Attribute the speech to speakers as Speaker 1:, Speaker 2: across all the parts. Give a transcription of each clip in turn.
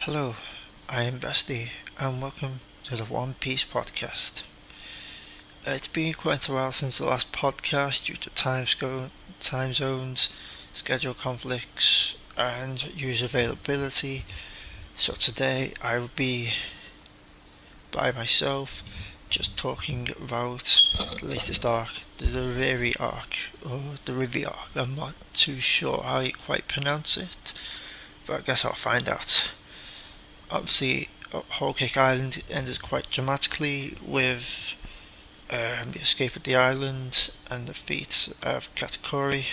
Speaker 1: Hello, I am Bestie, and welcome to the One Piece podcast. It's been quite a while since the last podcast due to time zones, schedule conflicts, and user availability. So today I will be by myself, just talking about the latest arc, the Reverie arc, or the Reverie arc. I'm not too sure how you quite pronounce it, but I guess I'll find out. Obviously, Whole Cake Island ended quite dramatically with the escape of the island and the defeat of Katakuri,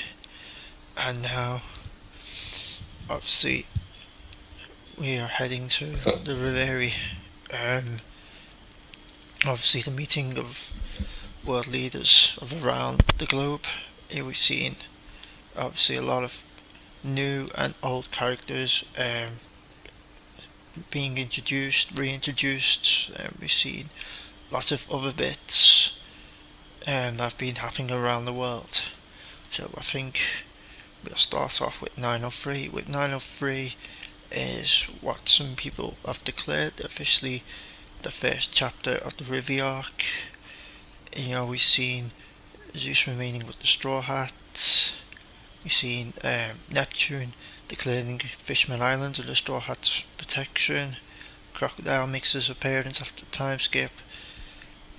Speaker 1: and now, obviously, we are heading to the Reverie. Obviously, the meeting of world leaders of around the globe. Here we've seen, obviously, a lot of new and old characters being introduced, reintroduced. We've seen lots of other bits that have been happening around the world. So I think we'll start off with 903. With 903 is what some people have declared officially the first chapter of the Reverie arc. We've seen Zeus remaining with the Straw Hats. We've seen Neptune declaring Fishman Island under Straw Hat's protection. Crocodile makes his appearance after the time skip.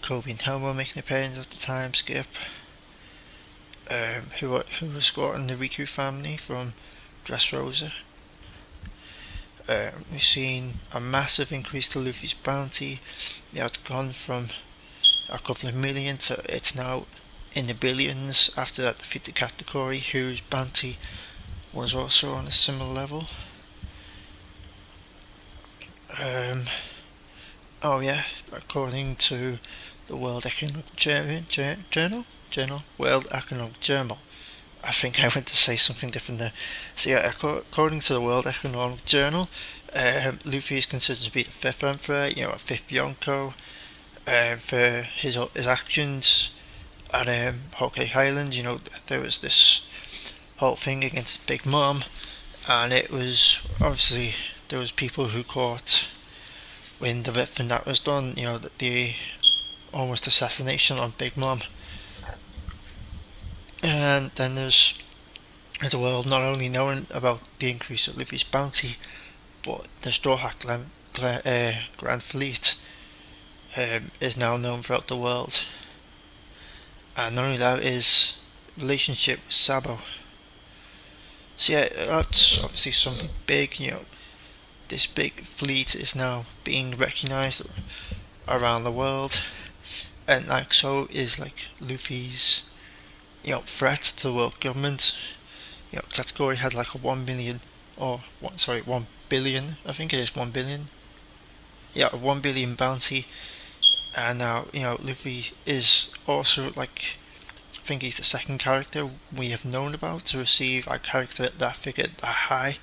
Speaker 1: Kobe and Helmo making an appearance after the time skip. Who was escorting the Riku family from Dressrosa. We've seen a massive increase to Luffy's bounty. It had gone from a couple of million to it's now in the billions after that defeat to Katakuri, whose bounty was also on a similar level. According to the World Economic Journal, World Economic Journal. I think I went to say something different there. So yeah, according to the World Economic Journal, Luffy is considered to be the fifth emperor, a fifth Yonko, for his actions at Whole Cake Island. There was this whole thing against Big Mom, and it was obviously there was people who caught wind of it when that was done. The almost assassination on Big Mom. And then there's the world not only knowing about the increase of Luffy's bounty, but the Straw Hat Grand Fleet is now known throughout the world. And not only that is relationship with Sabo. So yeah, that's obviously something big. This big fleet is now being recognised around the world, and so is Luffy's threat to the world government. Katakuri had like a 1 million, 1 billion, I think it is 1 billion. Yeah, a 1 billion bounty, and now, Luffy is also I think he's the second character we have known about to receive a character at that figure that high.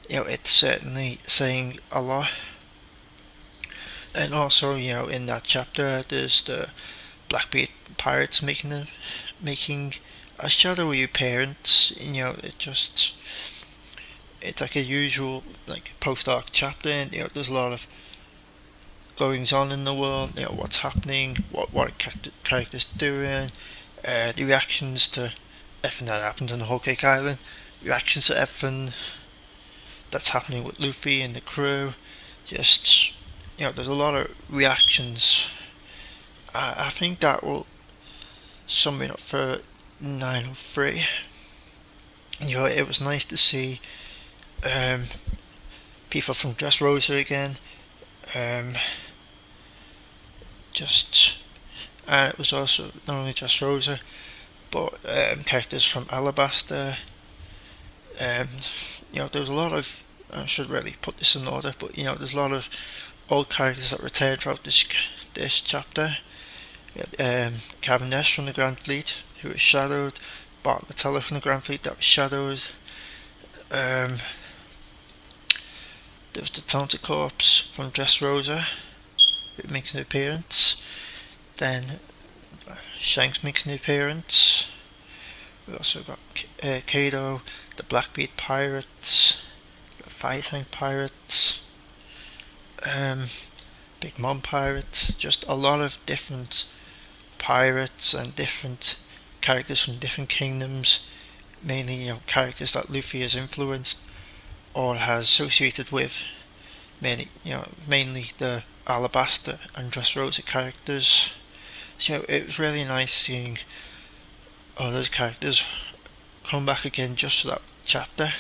Speaker 1: It's certainly saying a lot. And also, in that chapter, there's the Blackbeard pirates making a shadowy appearance. It's like a usual post-arc chapter, and there's a lot of goings on in the world. What's happening, what characters doing, the reactions to everything that happened on the Whole Cake Island, reactions to everything that's happening with Luffy and the crew. There's a lot of reactions. I think that will sum it up for 903. It was nice to see people from Dressrosa again. And it was also not only Dressrosa, but characters from Alabasta. There was a lot of, I should really put this in order, but there's a lot of old characters that returned throughout this chapter. Cavendish from the Grand Fleet, who was shadowed. Bart Metallo from the Grand Fleet, that was shadowed. There was the Taunted Corpse from Dressrosa, who makes an appearance. Then Shanks makes an appearance. We also got Kaido, the Blackbeard Pirates, the Fire Tank Pirates. Big Mom pirates, just a lot of different pirates and different characters from different kingdoms, mainly characters that Luffy has influenced or has associated with. Mainly the Alabasta and Dressrosa characters. So it was really nice seeing all those characters come back again just for that chapter.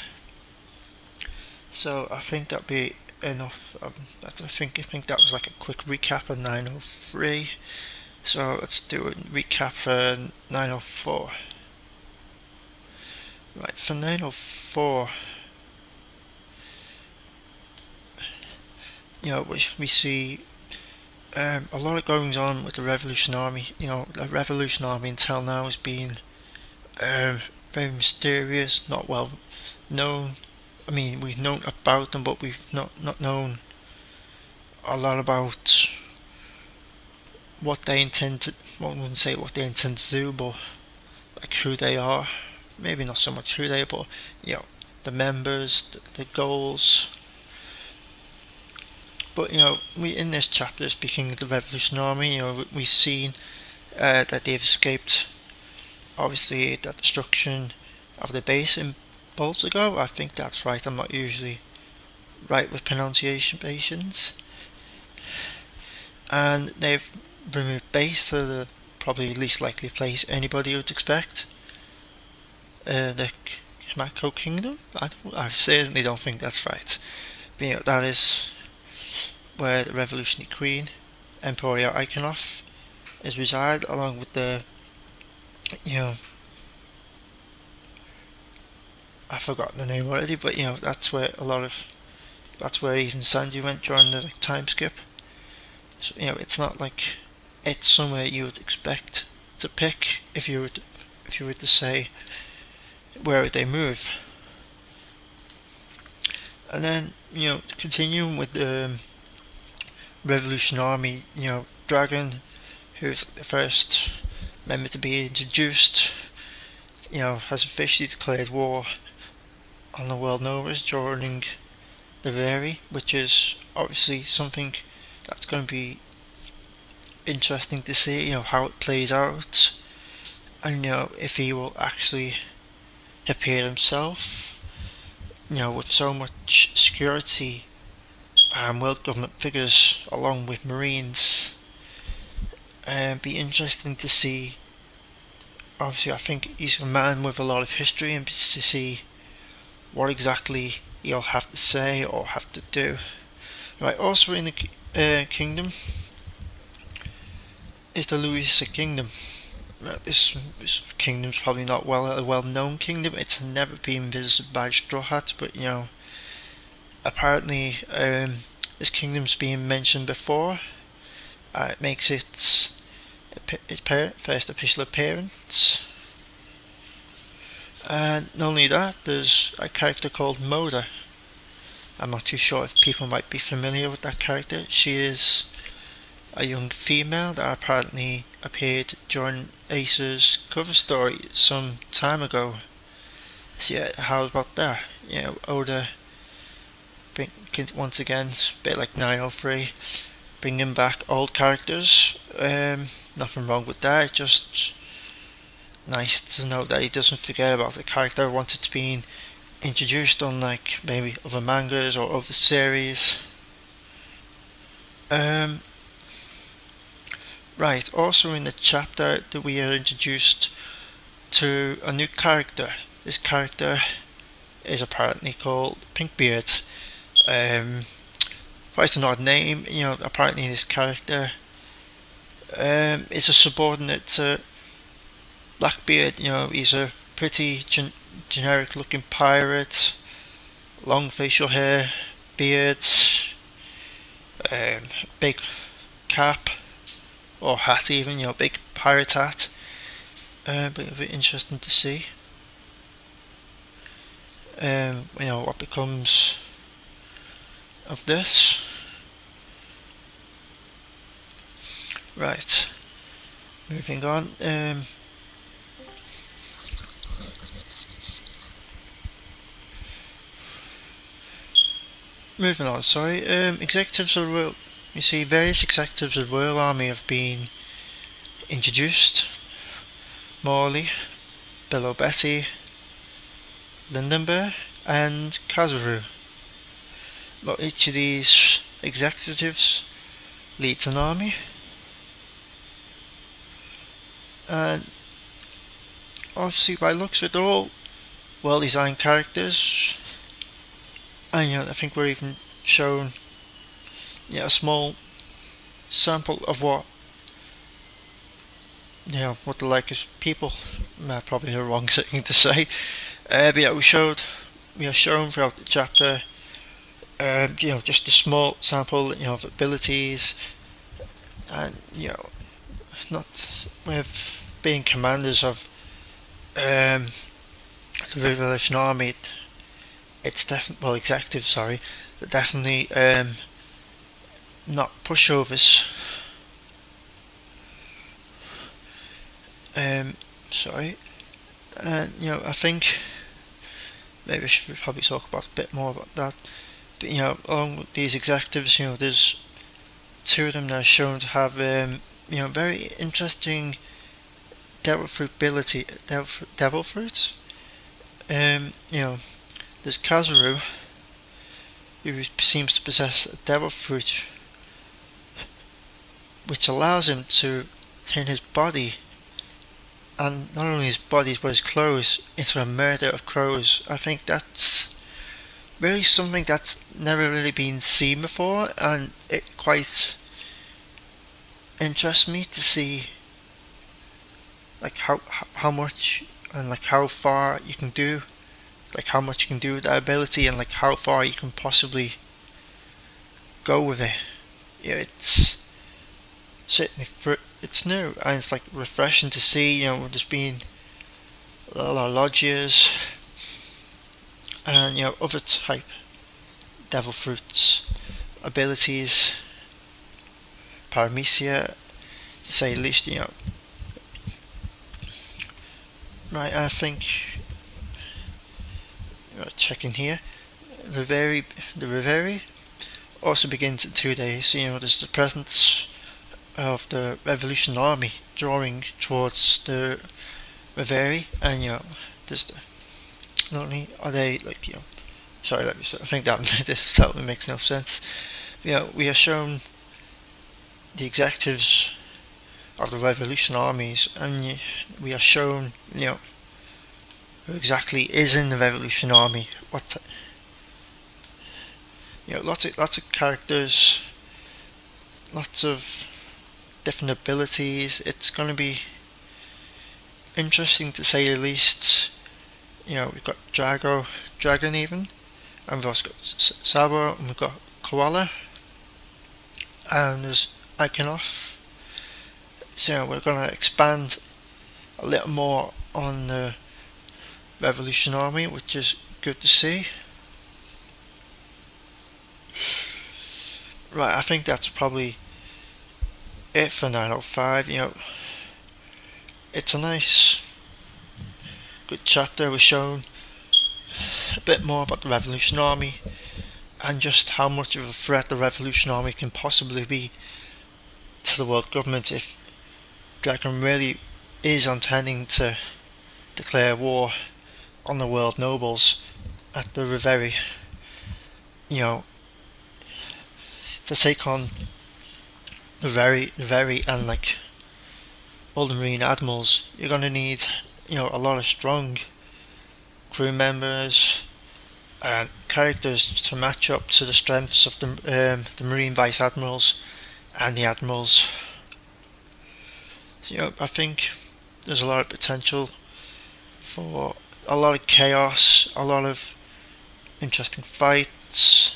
Speaker 1: So I think that'd be enough. I think that was like a quick recap of 903. So let's do a recap for 904. Right, for 904, we see a lot of goings on with the Revolution Army. The Revolution Army until now has been very mysterious, not well known. I mean, we've known about them, but we've not known a lot about what they intend to. Well, I wouldn't say what they intend to do, but like who they are. Maybe not so much who they are, but the members, the goals. But we in this chapter, speaking of the Revolution Army, we've seen that they've escaped. Obviously, the destruction of the base in Boltigo. I think that's right. I'm not usually right with pronunciations. And they've removed base to the probably least likely place anybody would expect. The Kamako Kingdom. I certainly don't think that's right. But, that is where the Revolutionary Queen, Emporia Iconov, is reside, along with the I've forgotten the name already, but that's where even Sanji went during the time skip. So it's not like it's somewhere you would expect to pick if you were to say where they move. And then continuing with the Revolution Army, Dragon, who's the first member to be introduced, has officially declared war on the world Novas during the Reverie, which is obviously something that's going to be interesting to see, how it plays out, and if he will actually appear himself, with so much security and world government figures along with Marines. Be interesting to see. Obviously, I think he's a man with a lot of history, and to see what exactly he'll have to say or have to do. Right, also in the kingdom is the Louisa Kingdom. This kingdom's probably not a well-known kingdom. It's never been visited by Straw Hats, but apparently this kingdom's been mentioned before. It makes its first official appearance. And not only that, there's a character called Moda. I'm not too sure if people might be familiar with that character. She is a young female that apparently appeared during Ace's cover story some time ago. So yeah, how about that? Oda, once again, a bit like 903, bringing back old characters. Nothing wrong with that, just nice to know that he doesn't forget about the character once it's been introduced on maybe other mangas or other series. Right, also in the chapter that we are introduced to a new character. This character is apparently called Pinkbeard. Quite an odd name. Apparently this character is a subordinate to Blackbeard. He's a pretty generic looking pirate, long facial hair, beard, big cap or hat even, big pirate hat. But it'll be interesting to see what becomes of this. Right, moving on. moving on, sorry. Executives of the Royal. You see, various executives of the Royal Army have been introduced. Morley, Billow Betty, Lindenberg, and Kazaru. But each of these executives leads an army, and obviously by looks of it, they're all well-designed characters, and I think we're even shown a small sample of what what the like of people. Probably the wrong thing to say, but we are shown throughout the chapter. Just a small sample, of abilities, and not with being commanders of the Revolution Army. It's definitely executives. Sorry, they're definitely not pushovers. Sorry, and I think maybe I should probably talk about a bit more about that. But along with these executives, there's two of them that are shown to have very interesting devil fruit ability. Devil fruit. There's Kazaru, who seems to possess a devil fruit, which allows him to turn his body, and not only his body but his clothes, into a murder of crows. I think that's really something that's never really been seen before, and it quite interests me to see like how much and like how far you can do, like how much you can do with that ability, and like how far you can possibly go with it. It's certainly it's new, and it's like refreshing to see. There's been a lot of lodges and other type devil fruits abilities, paramecia, to say the least. Right, I think checking here, the Reverie also begins in 2 days. There's the presence of the Revolution Army drawing towards the Reverie, and there's not only are they sorry, I think that this totally makes no sense. We are shown the executives of the Revolution armies, and we are shown who exactly is in the Revolution army. Lots of characters, lots of different abilities. It's going to be interesting to say the least. We've got Dragon even, and we've also got Sabo, and we've got Koala, and there's Iconoff. So we're going to expand a little more on the Revolution Army, which is good to see. Right, I think that's probably it for 905. It's a nice, good chapter. We're shown a bit more about the Revolution Army and just how much of a threat the Revolution Army can possibly be to the world government if Dragon really is intending to declare war on the world nobles at the Reverie. To take on the very and all the Marine admirals, you're gonna need a lot of strong crew members and characters to match up to the strengths of the Marine Vice Admirals and the Admirals. So, I think there's a lot of potential for a lot of chaos, a lot of interesting fights.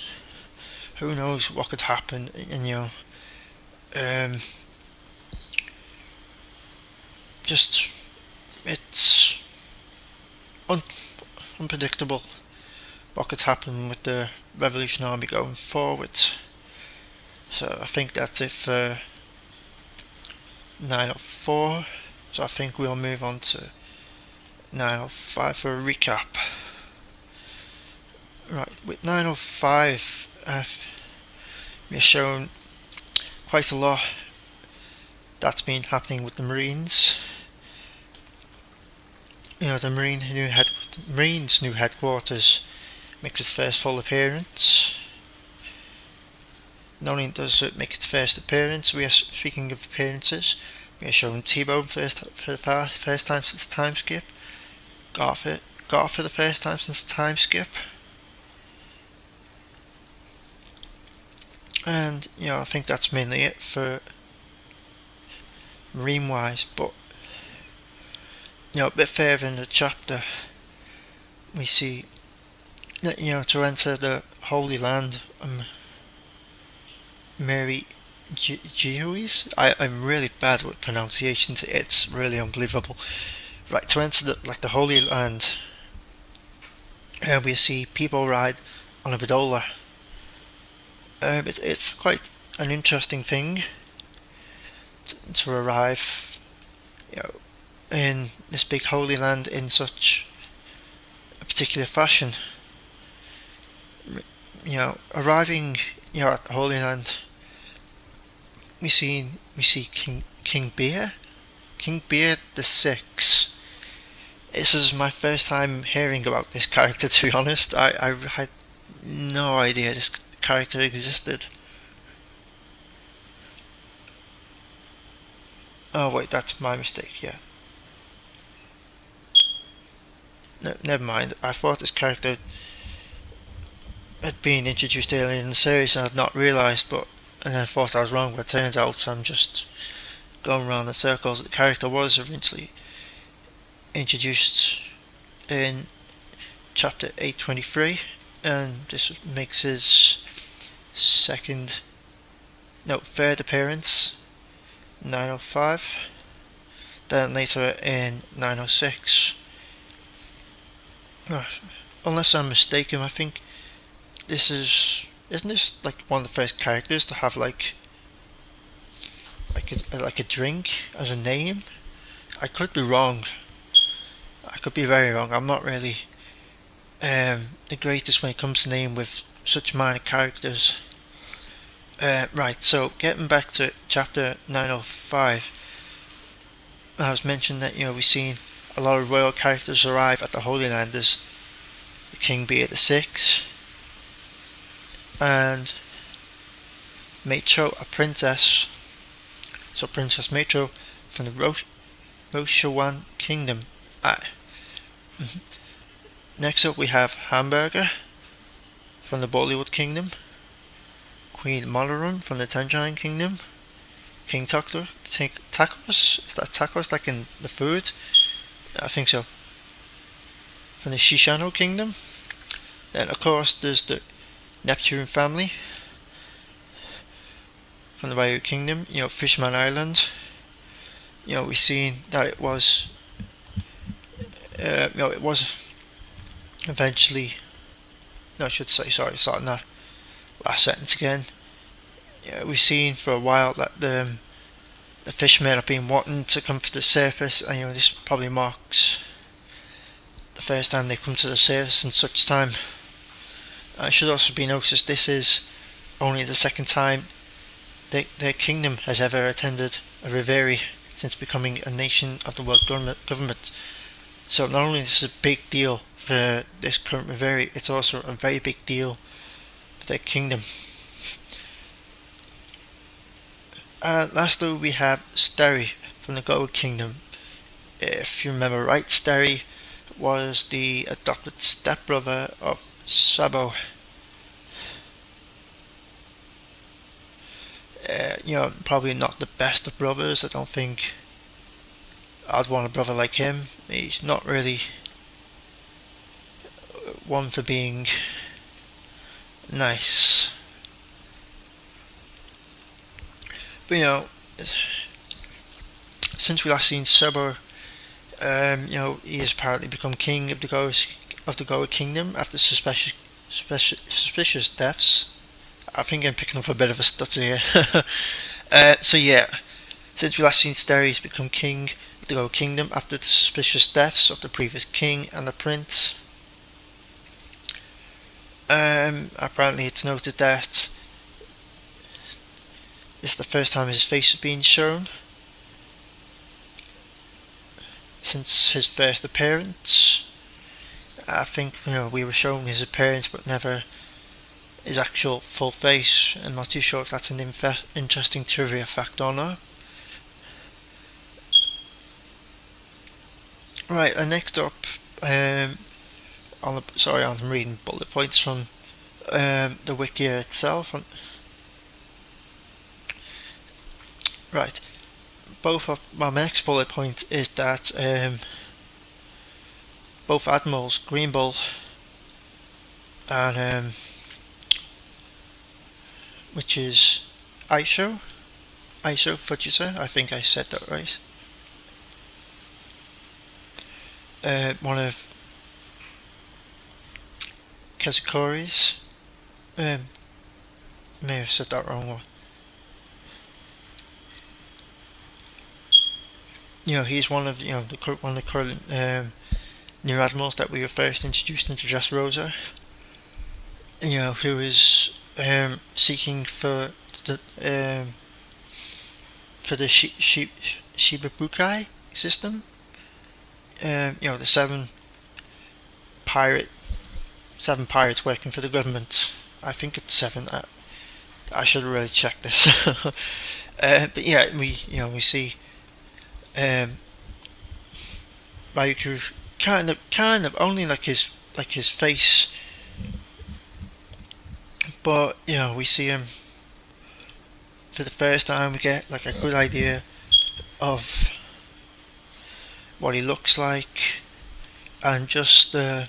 Speaker 1: Who knows what could happen, and just it's unpredictable what could happen with the Revolution Army going forward. So I think that's it for 904. So I think we'll move on to 905 for a recap. Right, with 905, we're shown quite a lot that's been happening with the Marines. The Marines' new headquarters makes its first full appearance. Not only does it make its first appearance, we are speaking of appearances. We are showing T-Bone for the first time since the time skip. Garth for the first time since the time skip. And I think that's mainly it for Marine wise, but a bit further in the chapter we see that to enter the Holy Land, Mary Jehuis. I'm really bad with pronunciations. It's really unbelievable. Right, to enter the Holy Land, we see people ride on a bidola. It's quite an interesting thing to arrive, in this big Holy Land in such a particular fashion. Arriving, at the Holy Land, we see King Beer the Sixth. This is my first time hearing about this character, to be honest. I had no idea this character existed. Oh wait, that's my mistake, yeah. No, never mind, I thought this character had been introduced earlier in the series and I had not realised, and I thought I was wrong, but it turns out I'm just going around in circles. The character was originally introduced in chapter 823, and this makes his third appearance, 905, then later in 906. Unless I'm mistaken, I think isn't this like one of the first characters to have like a drink as a name? I could be wrong. I could be very wrong. I'm not really the greatest when it comes to name with such minor characters. Right, so getting back to chapter 905, I was mentioned that we've seen a lot of royal characters arrive at the Holy Land. There's King Beer the Sixth and Metro, a princess. So Princess Metro from the Roshawan Kingdom. Next up we have Hamburger from the Bollywood Kingdom, Queen Molarum from the Tangerine Kingdom, King Tacos. Is that tacos like in the food? I think so. From the Shishano Kingdom. Then of course there's the Neptune family from the Bayou Kingdom, Fishman Island. We've seen that it was eventually, no, I should say, sorry, starting that last sentence again. We've seen for a while that the fishermen have been wanting to come to the surface, and this probably marks the first time they come to the surface in such time. It should also be noticed this is only the second time their kingdom has ever attended a Reverie since becoming a nation of the world government. So not only is this a big deal for this current Reverie, it's also a very big deal for their kingdom. Lastly we have Steri from the Goa Kingdom. If you remember right, Steri was the adopted stepbrother of Sabo. Probably not the best of brothers. I don't think I'd want a brother like him. He's not really one for being nice. But since we last seen Sabo, he has apparently become king of the Goa Kingdom after suspicious deaths. I think I'm picking up a bit of a stutter here. So yeah, since we last seen Steri, he's become king of the Goa Kingdom after the suspicious deaths of the previous king and the prince. Apparently it's noted that this is the first time his face has been shown since his first appearance. I think, we were shown his appearance but never his actual full face. I'm not too sure if that's an interesting trivia fact or not. Right, and next up, I'm reading bullet points from the wiki itself. Right, my next bullet point is that both admirals, Greenbull and which is ISO Fujita, I think I said that right. One of Kazukori's, may have said that wrong. He's one of the current new admirals that we were first introduced into Dressrosa. Who is seeking for the Shibabukai system. The seven pirates working for the government. I think it's 7. I should really check this. But yeah, we see Ryuku kind of only like his face, but we see him for the first time. We get like a good idea of what he looks like and just the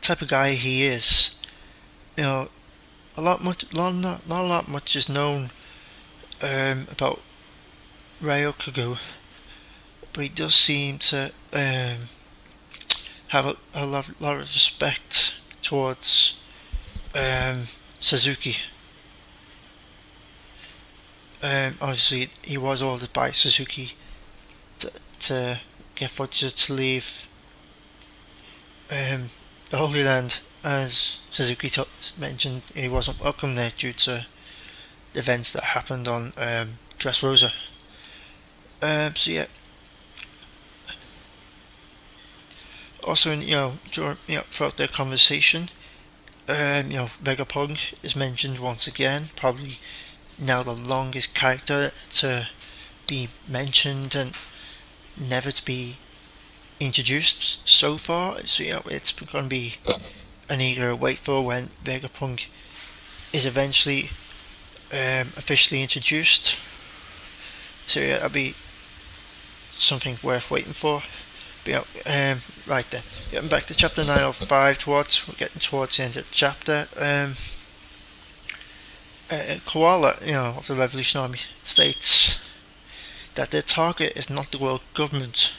Speaker 1: type of guy he is. Not a lot much is known about Ryokugo, but he does seem to have a lot of respect towards Suzuki. Obviously, he was ordered by Suzuki to get Fujita to leave the Holy Land, as Suzuki mentioned. He wasn't welcome there due to the events that happened on Dressrosa. So yeah. Also, throughout their conversation, Vegapunk is mentioned once again. Probably now the longest character to be mentioned and never to be introduced so far. So it's going to be an eager wait for when Vegapunk is eventually officially introduced. So yeah, that'll be something worth waiting for. But right then, getting back to chapter 905, we're getting towards the end of the chapter. Koala, of the Revolution Army, states that their target is not the world government,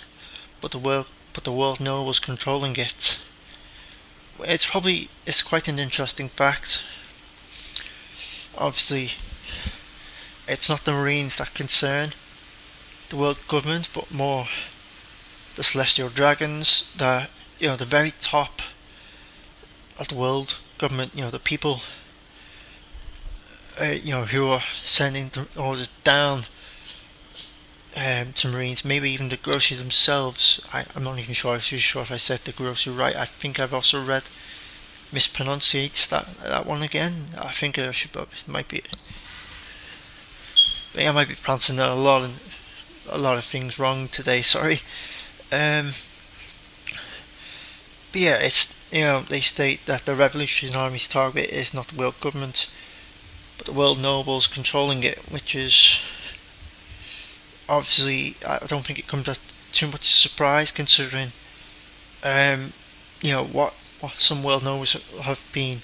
Speaker 1: but the world nobles controlling it. It's quite an interesting fact. Obviously, it's not the Marines that concern the world government, but more the celestial dragons, the very top of the world government, the people who are sending the orders down to Marines, maybe even the Grossi themselves. I'm not even sure if I said the Grossi right. I think I've also mispronunciates that one again. I think I should, but it might be. I might be pronouncing a lot of things wrong today. Sorry. But yeah, it's they state that the Revolution Army's target is not the world government, but the world nobles controlling it, which is obviously, I don't think it comes as too much surprise considering what some world nobles have been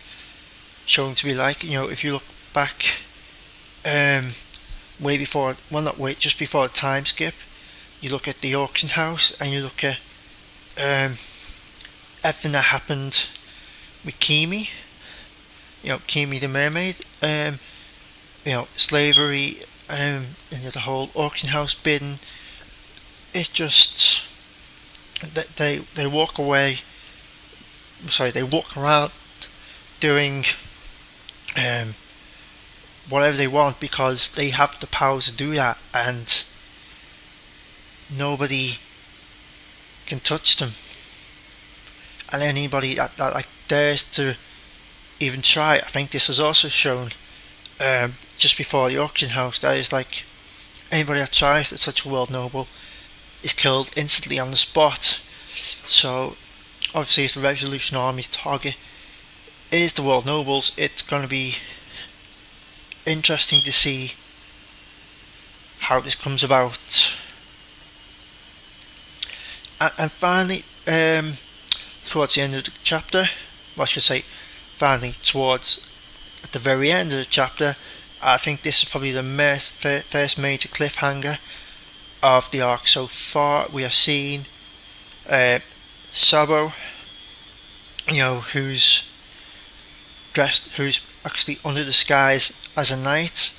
Speaker 1: shown to be like. If you look back just before the time skip, you look at the auction house and you look at everything that happened with Kimi, Kimi the mermaid, slavery, the whole auction house bidding. It just they walk around doing whatever they want because they have the power to do that, and nobody can touch them. And anybody that like dares to even try, I think this was also shown just before the auction house. That is like anybody that tries to touch a world noble is killed instantly on the spot. So obviously, if the Revolution Army's target is the world nobles, it's going to be interesting to see how this comes about. And finally, towards the end of the chapter, well, I should say, finally towards at the very end of the chapter, I think this is probably the first major cliffhanger of the arc so far. We are seeing Sabo, who's actually under the skies as a knight,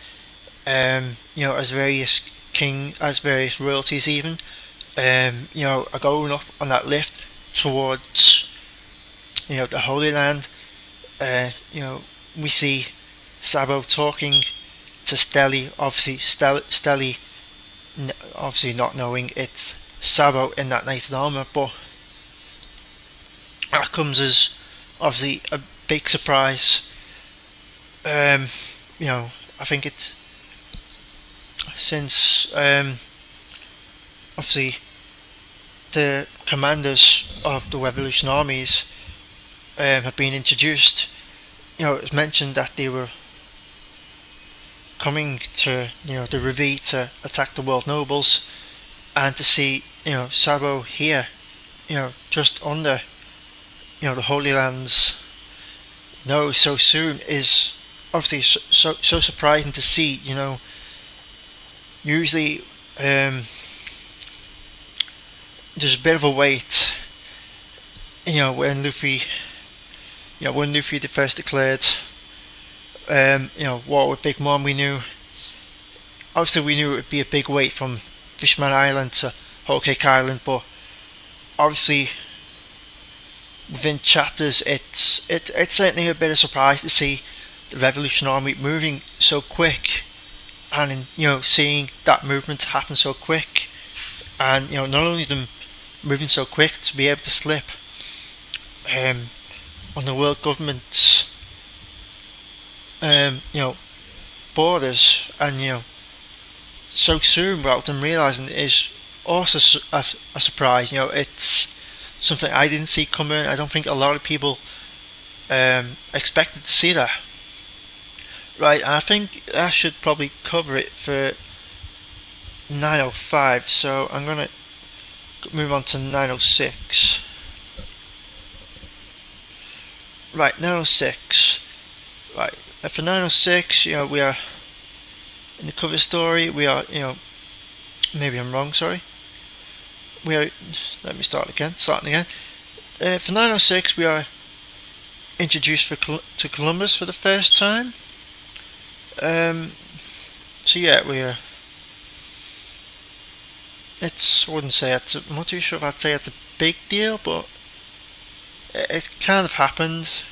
Speaker 1: as various royalties even, are going up on that lift towards, the Holy Land. We see Sabo talking to Stelly, obviously Stelly obviously not knowing it's Sabo in that knight's armour, but that comes as obviously a big surprise. I think it's since obviously the commanders of the Revolution armies have been introduced. It was mentioned that they were coming to the Reverie to attack the world nobles, and to see Sabo here, just under the Holy Land's nose so soon is obviously so surprising to see. Usually there's a bit of a wait. When Luffy first declared war with Big Mom, we knew it would be a big wait from Fishman Island to Whole Cake Island, but obviously within chapters it's certainly a bit of surprise to see the Revolution Army moving so quick, and seeing that movement happen so quick, and not only them moving so quick, to be able to slip on the world government's borders, and so soon without them realising, is also a surprise. It's something I didn't see coming. I don't think a lot of people expected to see that. Right, I think that should probably cover it for 905, so I'm going to move on to 906. Right, 906. Right, for 906, we are in the cover story. We are, maybe I'm wrong. Sorry. We are. Let me start again. Starting again. For 906, we are introduced to Columbus for the first time. So yeah, we are. I wouldn't say I'm not too sure if I'd say it's a big deal, but it kind of happened.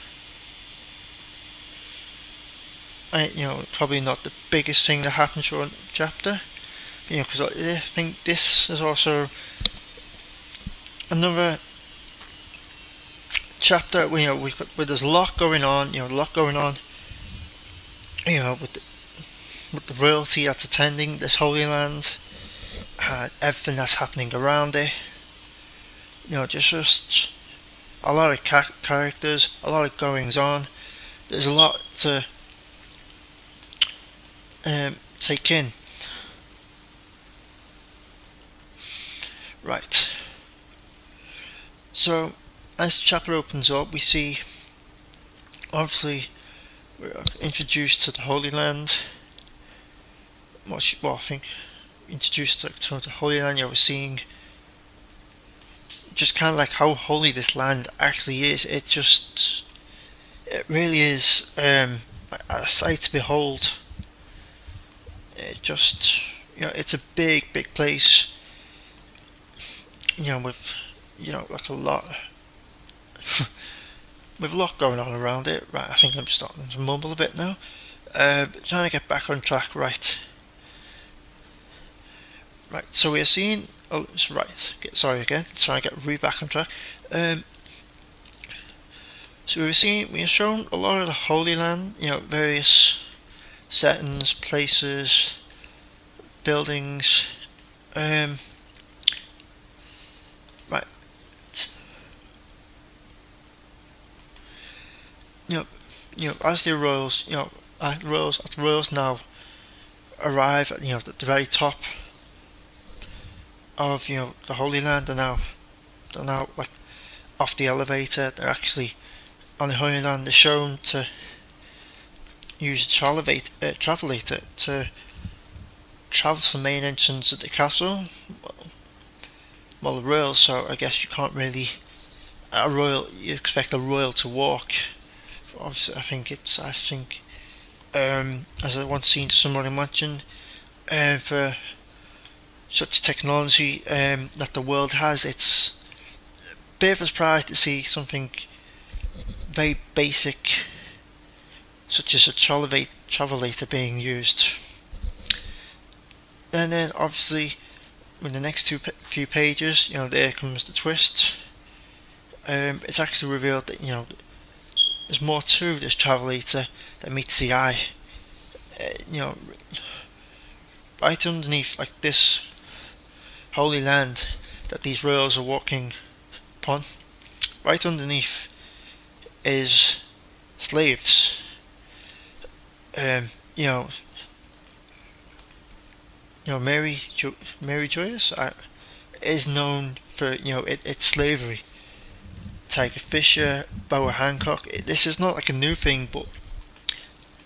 Speaker 1: Probably not the biggest thing that happened during the chapter, because I think this is also another chapter where there's a lot going on. With the royalty that's attending this Holy Land, everything that's happening around it. Just a lot of characters, a lot of goings on. There's a lot to take in. Right. So, as the chapter opens up, we see, obviously, we're introduced to the Holy Land. I think introduced to the Holy Land. We're seeing just kind of like how holy this land actually is. It really is a sight to behold. It's a big place. With like a lot with a lot going on around it. Right, I think I'm starting to mumble a bit now. Trying to get back on track. Right. So we're seeing. Oh, right. Sorry again. Trying to get back on track. So we're shown a lot of the Holy Land. Various settings, places, buildings. Right. As the royals, the royals now arrive at at the very top of the Holy Land. They're now like off the elevator. They're actually on the Holy Land. They're shown to use a travelator to travel to the main entrance of the castle. Well, the royals, so I guess you can't really you expect a royal to walk. Obviously, I think as I once seen somebody mention, for such technology that the world has, it's a bit of a surprise to see something very basic such as a travelator being used. And then obviously in the next few pages, there comes the twist. It's actually revealed that there's more to this travelator than meets the eye. Right underneath like this Holy Land that these royals are walking upon, right underneath is slaves. Mary Joyce is known for it's slavery. Tiger Fisher, Boa Hancock. This is not like a new thing, but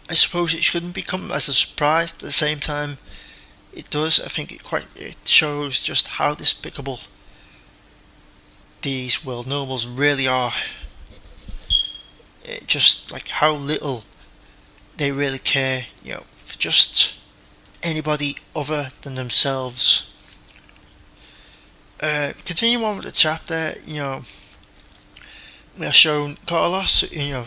Speaker 1: I suppose it shouldn't become as a surprise. But at the same time, it does. I think it shows just how despicable these world nobles really are. Just like how little they really care, for just anybody other than themselves. Continue on with the chapter. We are shown Carlos, who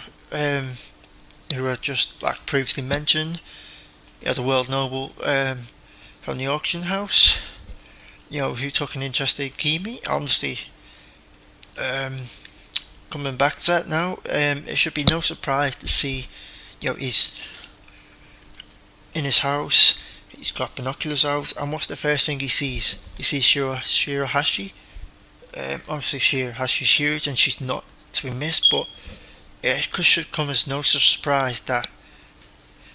Speaker 1: are just like previously mentioned, the world noble from the auction house, who took an interest in Kimi. Obviously, coming back to that now, it should be no surprise to see, he's in his house. He's got binoculars out, and what's the first thing he sees? He sees Shirahashi. Obviously, Shirahashi's huge, and she's not to be missed, but it should come as no surprise that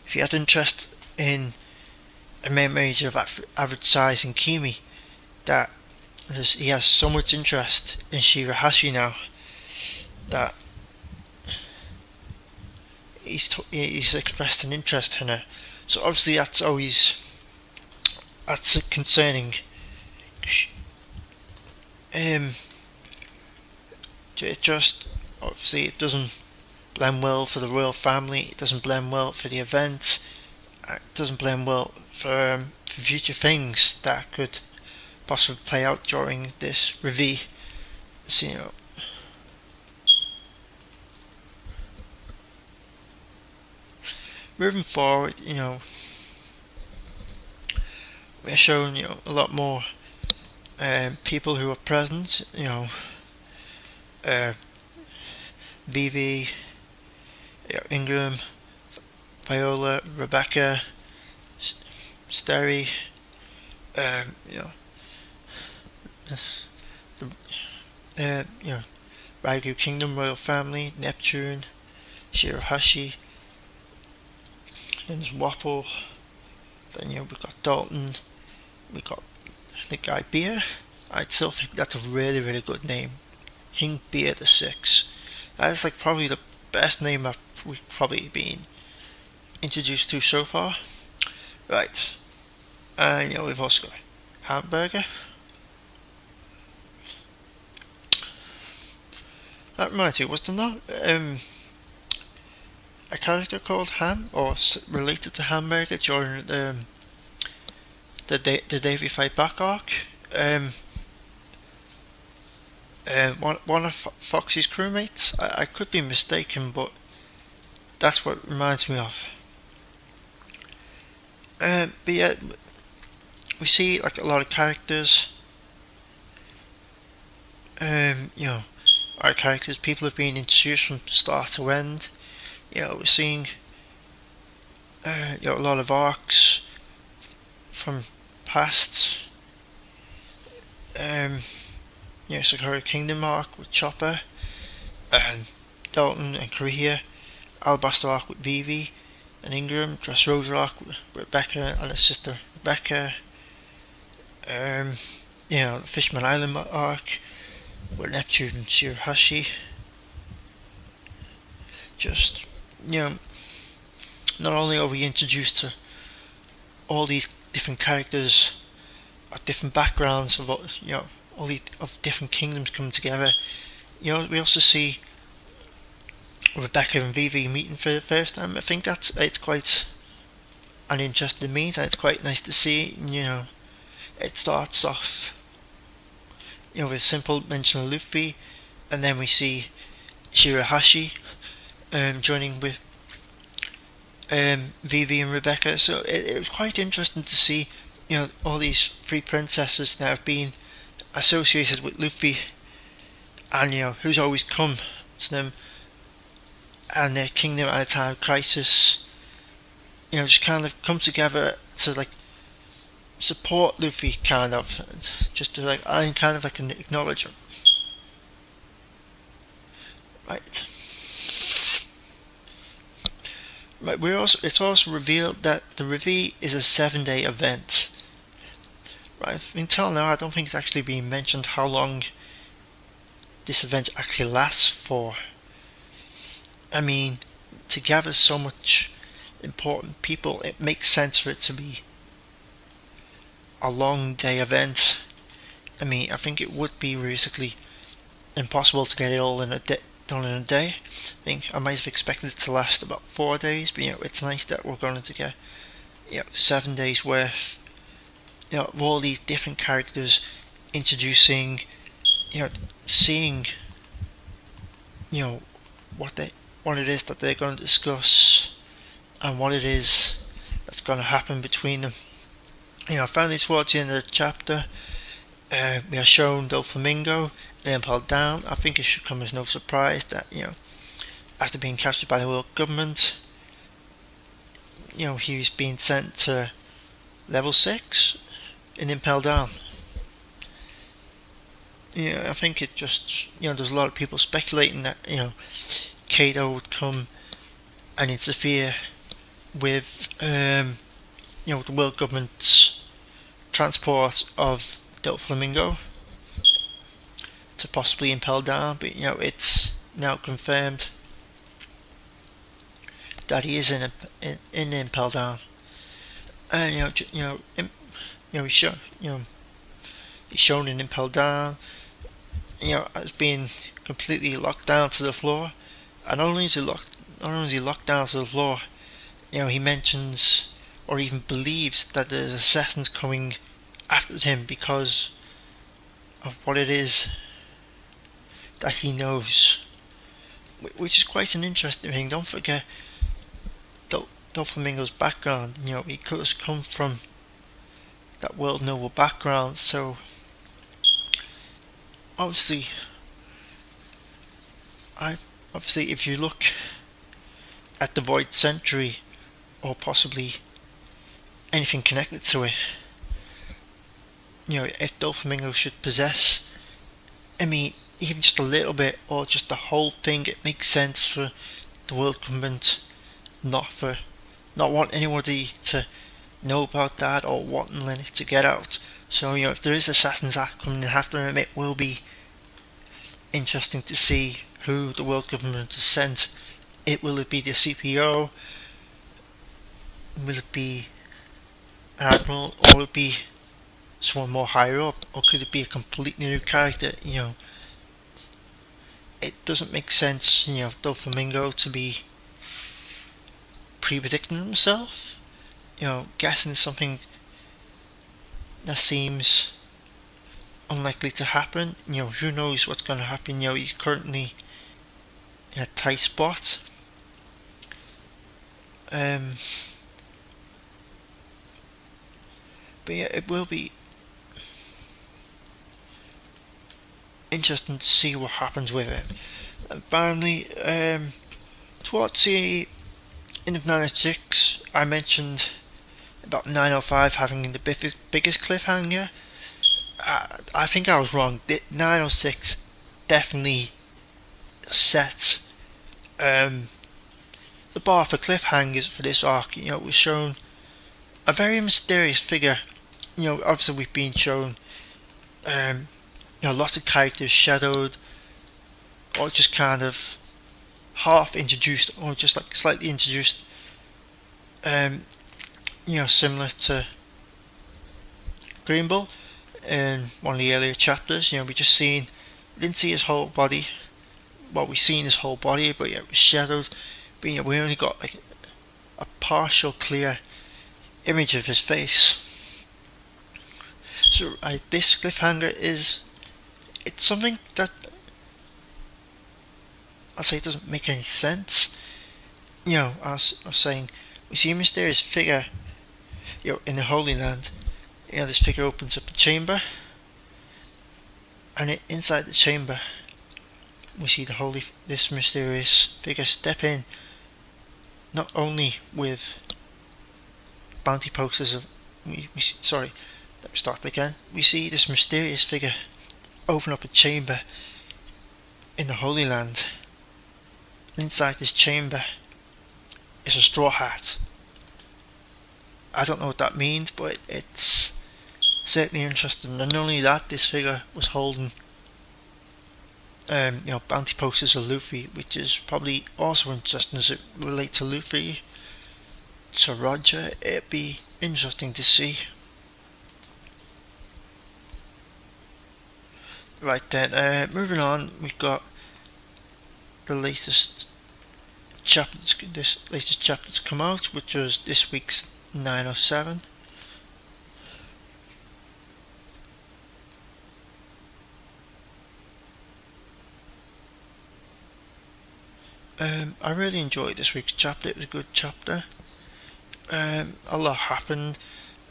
Speaker 1: if he had interest in a mermaid of average size in Kimi, that he has so much interest in Shirahashi now that he's expressed an interest in her. So obviously that's concerning. It just obviously it doesn't blend well for the royal family. It doesn't blend well for the event. It doesn't blend well for future things that could possibly play out during this Reverie. So, moving forward, we're shown a lot more people who are present. Vivi, Ingram, Viola, Rebecca, Steri, Raigu Kingdom Royal Family, Neptune, Shirahashi, then there's Wapple, then we've got Dalton, we've got the guy Beer. I still think that's a really, really good name. King Beer the 6th. That is like probably the best name we've probably been introduced to so far. Right. And we've also got Hamburger. That reminds me, was there not a character called Ham or related to Hamburger during the Davey Fight Back arc? one of Foxy's crewmates. I could be mistaken, but that's what it reminds me of. But yeah, we see like a lot of characters. You know, our characters, people have been introduced from start to end. You know, we're seeing a lot of arcs from past. Sakura Kingdom arc with Chopper and Dalton and Korea, Alabasta arc with Vivi and Ingram, Dressrosa arc with Rebecca and her sister Rebecca. The Fishman Island arc with Neptune and Shirahashi. Just, not only are we introduced to all these different characters of different backgrounds of all these of different kingdoms coming together. We also see Rebecca and Vivi meeting for the first time. I think it's quite an interesting meet, and it's quite nice to see. It starts off, with a simple mention of Luffy, and then we see Shirahashi joining with Vivi and Rebecca. So it was quite interesting to see, all these three princesses that have been associated with Luffy, and who's always come to them and their kingdom at a time of crisis. Just kind of come together to support Luffy, kind of, just to kind of acknowledge him. Right. Right. It's also revealed that the Reverie is a 7-day event. Right. Until now, I don't think it's actually been mentioned how long this event actually lasts for. I mean, to gather so much important people, it makes sense for it to be a long day event. I mean, I think it would be realistically impossible to get it all done in a day. I think I might have expected it to last about 4 days, but it's nice that we're going to get 7 days worth of all these different characters introducing, seeing what it is that they're going to discuss and what it is that's going to happen between them. Finally towards the end of the chapter, we are shown Doflamingo and Impel Down. I think it should come as no surprise that, after being captured by the world government, he's being sent to level 6 in Impel Down. I think it just, there's a lot of people speculating that, Kato would come and interfere with, the world government's transport of Doflamingo to possibly Impel Down, but it's now confirmed that he is in Impel Down, and he's shown in Impel Down, as being completely locked down to the floor, and not only is he locked down to the floor, he mentions or even believes that there's assassins coming after him because of what it is that he knows, which is quite an interesting thing. Don't forget Doflamingo's background. He could have come from that world noble background, so obviously if you look at the Void Century or possibly anything connected to it, if Doflamingo should possess, I mean, even just a little bit or just the whole thing, it makes sense for the world government not want anybody to know about that or wanting it to get out. So if there is Assassin's Act coming after him, it will be interesting to see who the world government has sent. Will it be the CPO? Will it be an admiral, or will it be someone more higher up, or could it be a completely new character? It doesn't make sense, Doflamingo to be pre-predicting himself, guessing something that seems unlikely to happen. Who knows what's going to happen. He's currently in a tight spot. But yeah, it will be interesting to see what happens with it. Apparently, towards the end of 906, I mentioned about 905 having the biggest cliffhanger. I think I was wrong. 906 definitely set the bar for cliffhangers for this arc. It was shown a very mysterious figure. Obviously we've been shown lots of characters shadowed, or just kind of half introduced, or just like slightly introduced. Similar to Green Bull in one of the earlier chapters. We didn't see his whole body. Well, we seen his whole body, but it was shadowed. But we only got like a partial clear image of his face. So this cliffhanger it's something that I say doesn't make any sense. I was saying, we see a mysterious figure, in the Holy Land. This figure opens up a chamber, and inside the chamber, we see this mysterious figure step in, not only with bounty posters of. Sorry, let me start again. We see this mysterious figure open up a chamber in the Holy Land. Inside this chamber is a straw hat. I don't know what that means, but it's certainly interesting. And not only that, this figure was holding bounty posters of Luffy, which is probably also interesting as it relates to Luffy, to Roger. It'd be interesting to see. Right then, moving on, we've got the latest chapters. This latest chapter's come out, which was this week's 907. I really enjoyed this week's chapter. It was a good chapter. A lot happened.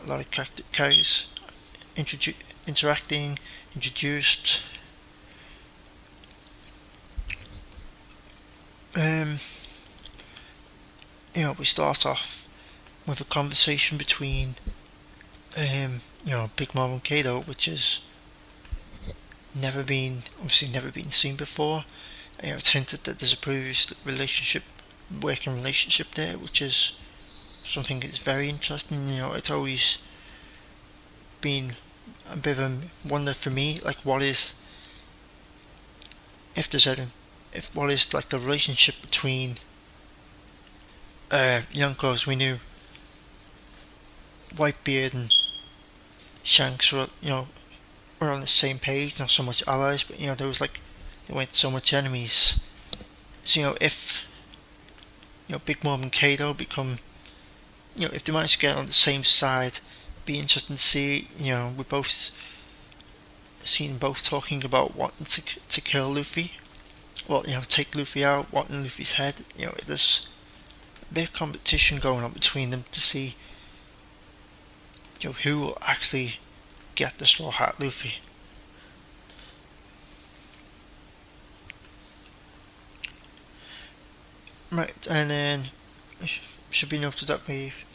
Speaker 1: A lot of characters interacting, introduced. We start off with a conversation between Big Mom and Kato, which has never been seen before. It's hinted that there's a previous working relationship there, which is something that's very interesting. It's always been a bit of a wonder for me, like what is like the relationship between Yonkos. We knew Whitebeard and Shanks were on the same page, not so much allies, but there was they weren't so much enemies. So if Big Mom and Kato become, if they manage to get on the same side, be interesting to see. We both seen them both talking about wanting to kill Luffy. Well, take Luffy out, wanting Luffy's head. There's a bit of competition going on between them to see who will actually get the Straw Hat Luffy. Right, and then it should be noted that we've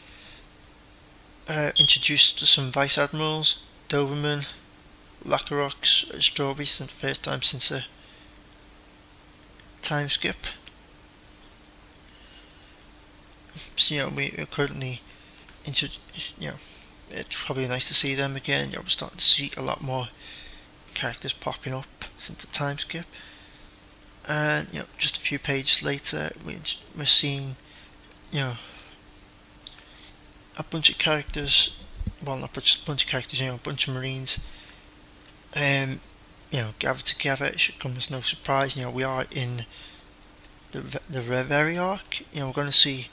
Speaker 1: introduced some Vice Admirals, Doberman, Lacroix, Strawberry, for the first time since a time skip. So we're currently it's probably nice to see them again. We're starting to see a lot more characters popping up since the time skip. And just a few pages later, we're seeing a bunch of characters. Well, not just a bunch of characters. A bunch of Marines. Gathered together. It should come as no surprise. We are in the Reverie arc. We're going to see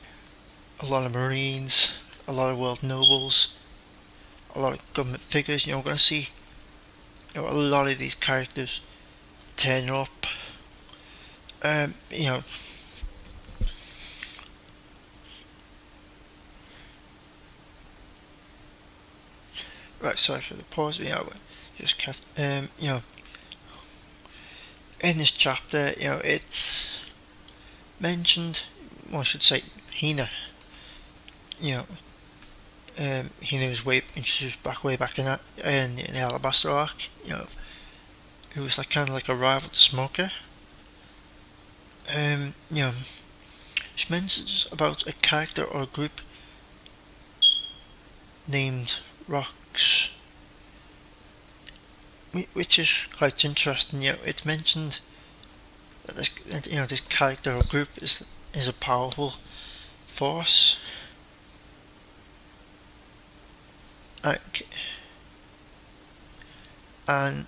Speaker 1: a lot of Marines, a lot of world nobles, a lot of government figures. We're going to see a lot of these characters turn up. You know, right. Sorry for the pause. Just cut. In this chapter, it's mentioned. Well, I should say Hina. You know, Hina was introduced way back in the Alabaster arc. It was like kind of like a rival to Smoker. She mentions about a character or a group named Rocks, which is quite interesting. It's mentioned that this character or group is a powerful force. And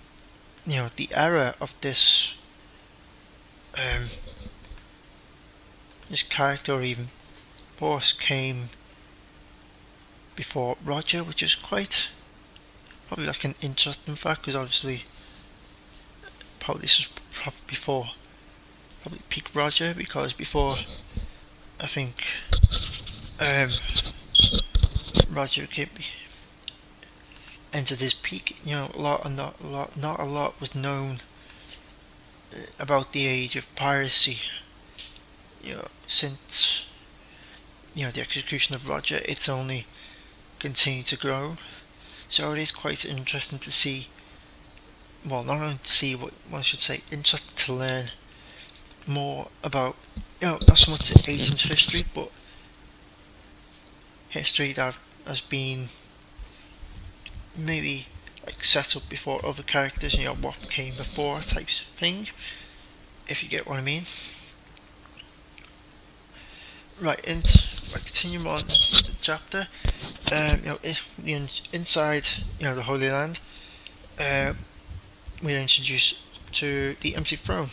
Speaker 1: the era of this this character or even force came before Roger, which is quite probably like an interesting fact, because obviously probably this is before probably peak Roger, because before I think Roger entered his peak. Not a lot was known about the age of piracy. Since the execution of Roger, it's only continued to grow. So it is quite interesting to see. Well, not only to see what one should say, interesting to learn more about. Not so much ancient history, but history that has been maybe like set up before other characters, what came before types of thing, if you get what I mean. Right, and continue on the chapter. Inside the Holy Land, we're introduced to the empty throne.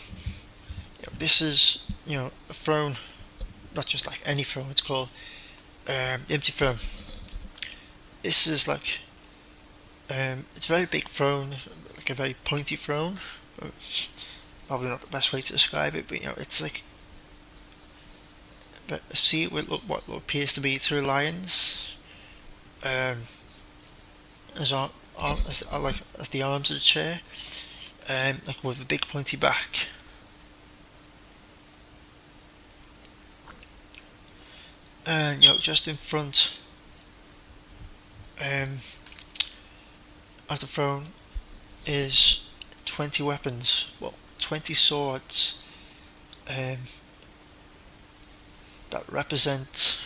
Speaker 1: This is a throne, not just like any throne. It's called the empty throne. This is like it's a very big throne, like a very pointy throne. Probably not the best way to describe it, but it's like see it with what appears to be two lions, as the arms of the chair, like with a big pointy back. And just in front of the throne is 20 weapons, 20 swords, that represent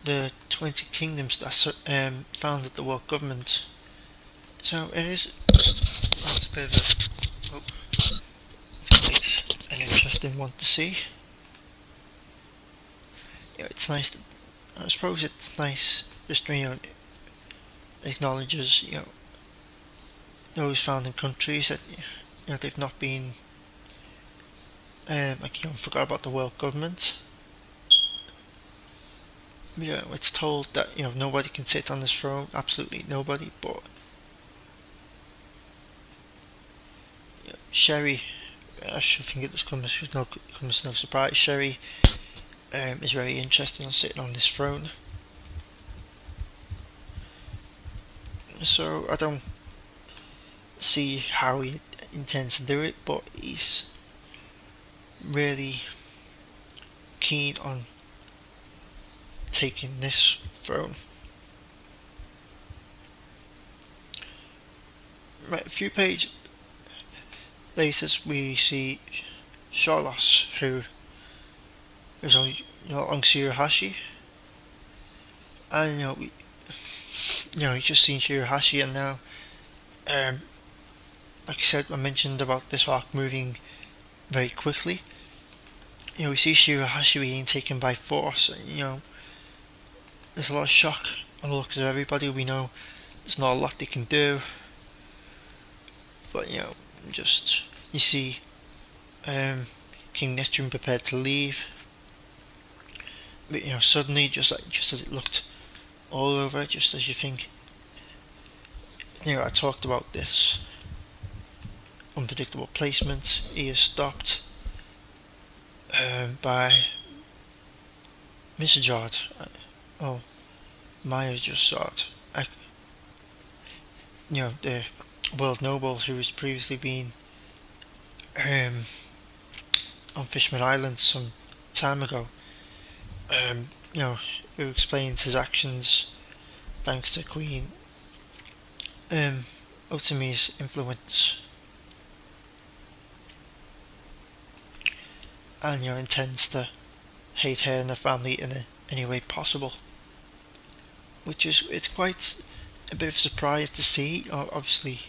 Speaker 1: the 20 kingdoms that founded the world government. So that's a bit of it's an interesting one to see. It's nice. I suppose it's nice just acknowledges those founding countries that they've not been forgot about the world government. It's told that nobody can sit on this throne, absolutely nobody. But Sherry, I should think it comes no surprise. Sherry is very interested in sitting on this throne. So I don't see how he intends to do it, but he's really keen on taking this throne. Right, a few pages later we see Charlos, who is on Shirahashi, and he's just seen Shirahashi, and now like I mentioned about this arc moving very quickly. We see Shirahashi being taken by force, and there's a lot of shock on the looks of everybody. We know there's not a lot they can do, but just you see King Neptune prepared to leave, but suddenly just as it looked all over, just as you think I talked about this unpredictable placement. He is stopped by Mr. Jard. Oh, Myers just saw it. The world noble who was previously been on Fishman Island some time ago. Who explains his actions thanks to Queen Otomi's influence, and intends to hate her and her family in any way possible, it's quite a bit of a surprise to see, obviously,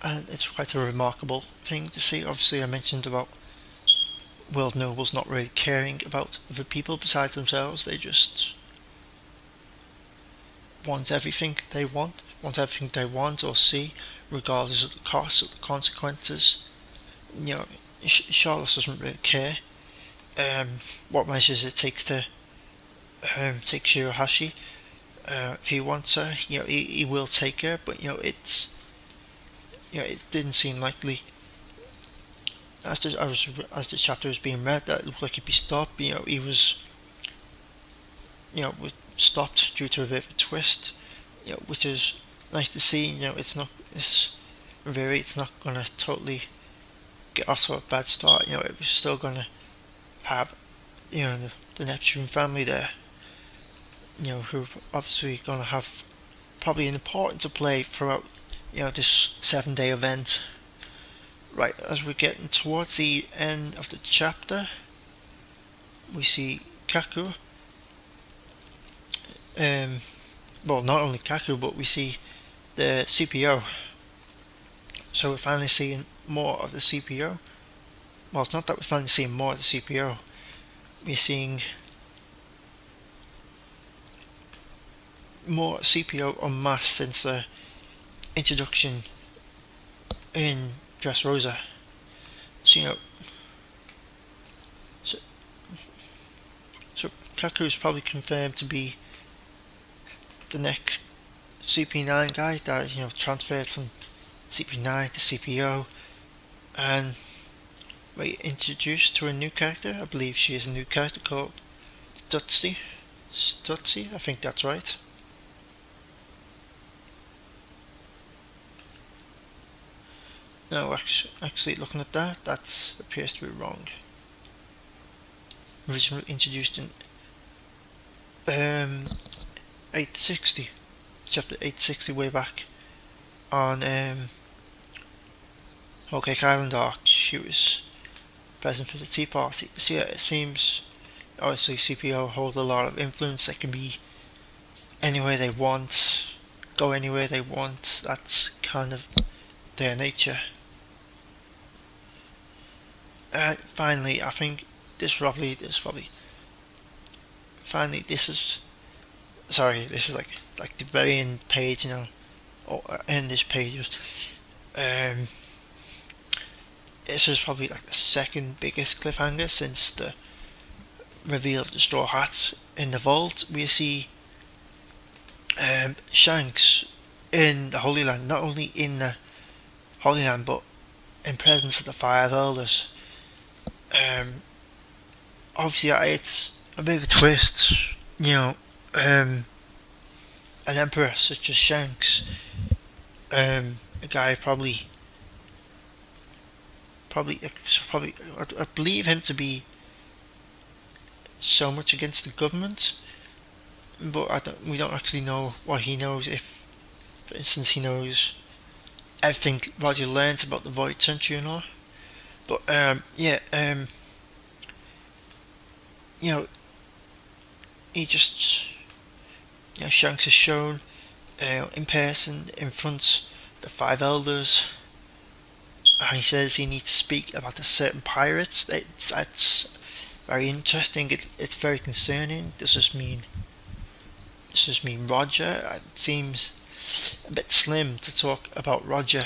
Speaker 1: and it's quite a remarkable thing to see. Obviously, I mentioned about world nobles not really caring about other people besides themselves. They just want everything they want or see, regardless of the cost, of the consequences. Charlotte doesn't really care what measures it takes to take Shirohashi. If he wants her, he will take her, but it didn't seem likely as the chapter was being read that it looked like he'd be stopped. He was stopped due to a bit of a twist, which is nice to see. It's not gonna totally get off to a bad start. It was still gonna have the Neptune family there, who are obviously gonna have probably an important to play throughout this 7-day event. Right, as we're getting towards the end of the chapter, we see Kaku. Well, not only Kaku, but we see the CPO. So we're finally seeing more of the CPO. Well, it's not that we're finally seeing more of the CPO. We're seeing more CPO en masse since the introduction in Dressrosa. So so Kaku is probably confirmed to be the next CP9 guy that transferred from CP9 to CPO, and we introduced to a new character. I believe she is a new character called Stutzi. I think that's right. No, actually looking at that appears to be wrong. Originally introduced in 860, chapter 860, way back on Whole Cake Island arc. She was present for the Tea Party. So yeah, it seems obviously CPO hold a lot of influence. They can be anywhere they want, go anywhere they want. That's kind of their nature. Finally, I think this is like the very end page, or end this page. This is probably like the second biggest cliffhanger since the reveal of the Straw Hat in the vault. We see Shanks in the Holy Land, not only in the Holy Land, but in presence of the Five Elders. Obviously, it's a bit of a twist, an emperor such as Shanks, a guy probably, I believe him to be so much against the government, but we don't actually know what he knows. If, for instance, he knows everything Roger learns about the Void Century and all. But he just, Shanks is shown in person in front of the Five Elders, and he says he needs to speak about a certain pirate. That's very interesting. It's very concerning. Does this mean Roger? It seems a bit slim to talk about Roger.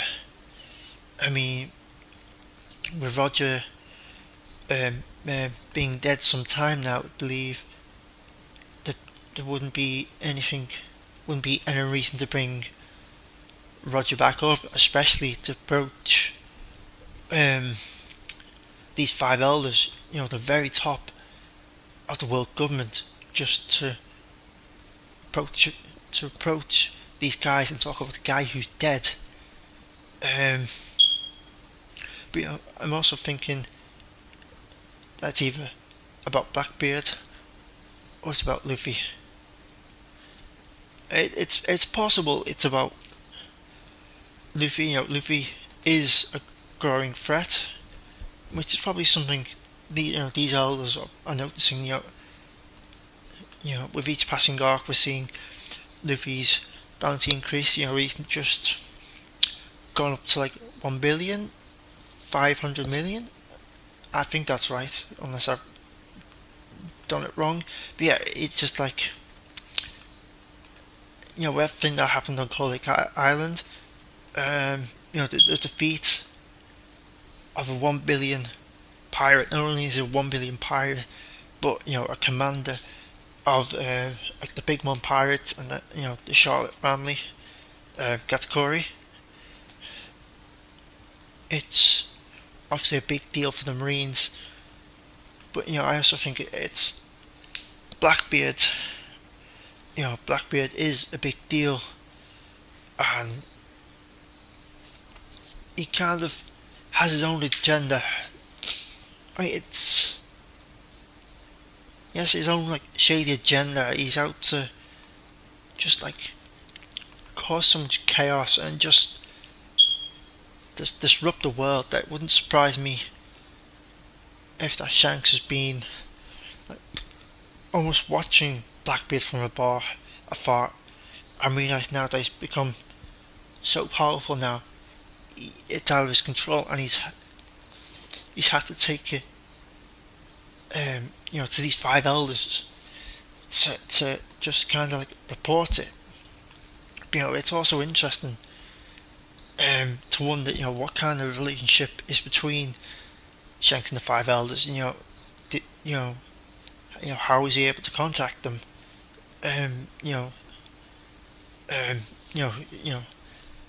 Speaker 1: I mean, with Roger being dead some time now, I believe that there wouldn't be anything wouldn't be any reason to bring Roger back up, especially to approach these five elders, the very top of the world government, just to approach these guys and talk about the guy who's dead. But I'm also thinking that's either about Blackbeard or it's about Luffy. It's possible it's about Luffy. Luffy is a growing threat, which is probably something these elders are noticing. With each passing arc, we're seeing Luffy's bounty increase. He's just gone up to like 1,500,000,000. I think that's right, unless I've done it wrong. But yeah, it's just like everything that happened on Colic Island. The defeat of a 1 billion pirate. Not only is it a 1 billion pirate, but a commander of like the Big Mom Pirates and the Charlotte family, Katakuri. It's obviously a big deal for the Marines, but I also think it's Blackbeard. Blackbeard is a big deal, and he kind of has his own agenda. He has his own like shady agenda. He's out to just like cause so much chaos and just disrupt the world. That wouldn't surprise me if that Shanks has been like, almost watching Blackbeard from afar. I realise now that he's become so powerful now. It's out of his control, and he's had to take it, to these five elders to just kind of like report it. It's also interesting to wonder, what kind of relationship is between Shanks and the five elders. How is he able to contact them?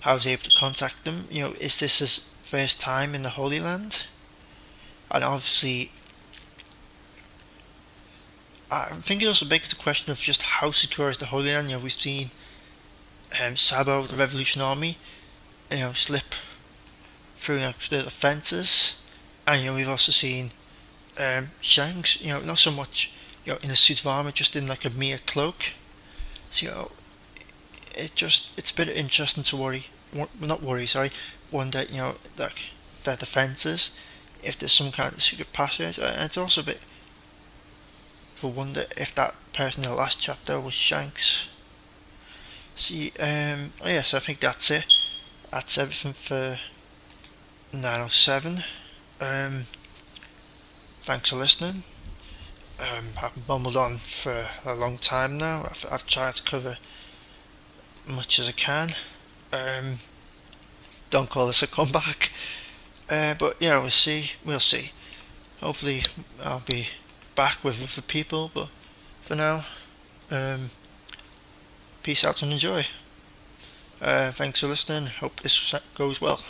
Speaker 1: How is he able to contact them? Is this his first time in the Holy Land? And obviously, I think it also begs the question of just how secure is the Holy Land. We've seen Sabo, the Revolution Army, slip through the fences, and we've also seen Shanks, not so much in a suit of armour, just in like a mere cloak. So it's a bit interesting to wonder their defences, if there's some kind of secret passage, and it's also a bit for wonder if that person in the last chapter was Shanks. So I think that's it. That's everything for 907. Thanks for listening. I've mumbled on for a long time now. I've tried to cover much as I can. Don't call this a comeback. But we'll see. Hopefully I'll be back with other people, but for now, peace out and enjoy. Thanks for listening. Hope this goes well.